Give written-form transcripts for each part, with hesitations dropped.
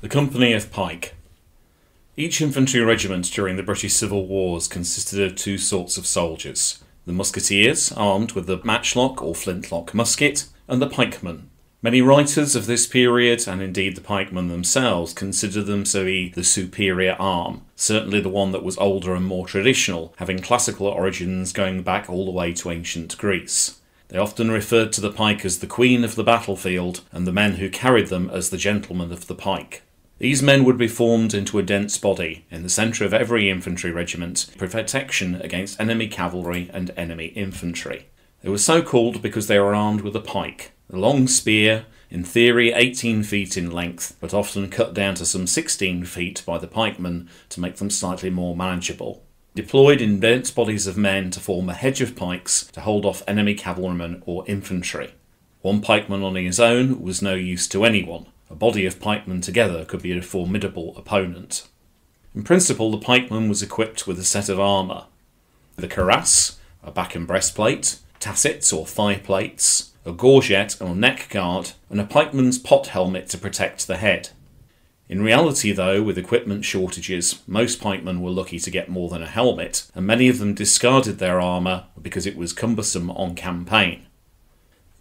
The Company of Pike. Each infantry regiment during the British Civil Wars consisted of two sorts of soldiers: the musketeers, armed with the matchlock or flintlock musket, and the pikemen. Many writers of this period, and indeed the pikemen themselves, consider them to be the superior arm, certainly the one that was older and more traditional, having classical origins going back all the way to ancient Greece. They often referred to the pike as the queen of the battlefield, and the men who carried them as the gentlemen of the pike. These men would be formed into a dense body in the centre of every infantry regiment for protection against enemy cavalry and enemy infantry. They were so called because they were armed with a pike, a long spear, in theory 18 feet in length, but often cut down to some 16 feet by the pikemen to make them slightly more manageable. Deployed in dense bodies of men to form a hedge of pikes to hold off enemy cavalrymen or infantry. One pikeman on his own was no use to anyone. A body of pikemen together could be a formidable opponent. In principle, the pikeman was equipped with a set of armour: the cuirass, a back and breastplate, tassets or thigh plates, a gorget or neck guard, and a pikeman's pot helmet to protect the head. In reality, though, with equipment shortages, most pikemen were lucky to get more than a helmet, and many of them discarded their armour because it was cumbersome on campaign.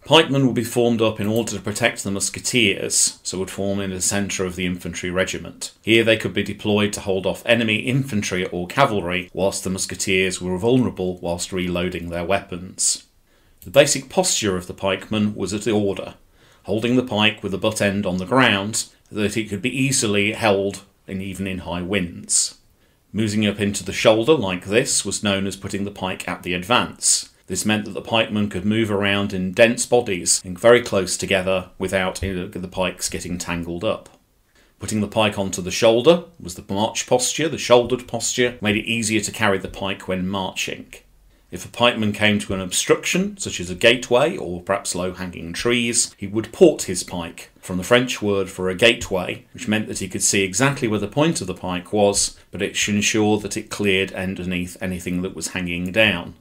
Pikemen would be formed up in order to protect the musketeers, so would form in the centre of the infantry regiment. Here they could be deployed to hold off enemy infantry or cavalry, whilst the musketeers were vulnerable whilst reloading their weapons. The basic posture of the pikeman was at order, holding the pike with the butt end on the ground, so that it could be easily held even in high winds. Moving up into the shoulder like this was known as putting the pike at the advance. This meant that the pikemen could move around in dense bodies and very close together without the pikes getting tangled up. Putting the pike onto the shoulder was the march posture. The shouldered posture made it easier to carry the pike when marching. If a pikeman came to an obstruction, such as a gateway or perhaps low-hanging trees, he would port his pike, from the French word for a gateway, which meant that he could see exactly where the point of the pike was, but it should ensure that it cleared underneath anything that was hanging down.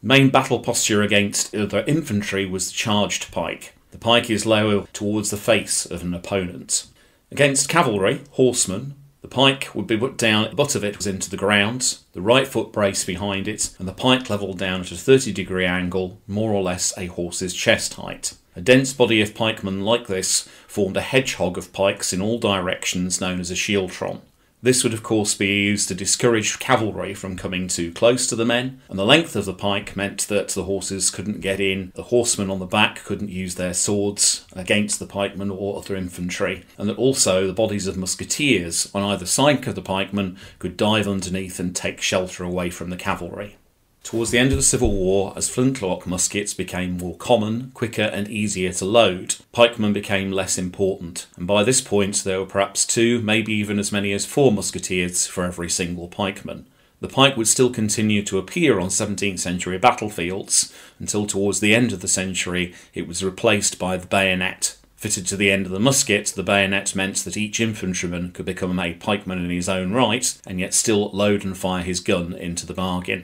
Main battle posture against other infantry was the charged pike. The pike is lower towards the face of an opponent. Against cavalry, horsemen, the pike would be put down, the butt of it was into the ground, the right foot braced behind it, and the pike levelled down at a 30-degree angle, more or less a horse's chest height. A dense body of pikemen like this formed a hedgehog of pikes in all directions known as a shieldtron. This would of course be used to discourage cavalry from coming too close to the men, and the length of the pike meant that the horses couldn't get in, the horsemen on the back couldn't use their swords against the pikemen or other infantry, and that also the bodies of musketeers on either side of the pikemen could dive underneath and take shelter away from the cavalry. Towards the end of the Civil War, as flintlock muskets became more common, quicker and easier to load, pikemen became less important, and by this point there were perhaps 2, maybe even as many as 4 musketeers for every single pikeman. The pike would still continue to appear on 17th century battlefields, until towards the end of the century it was replaced by the bayonet. Fitted to the end of the musket, the bayonet meant that each infantryman could become a pikeman in his own right, and yet still load and fire his gun into the bargain.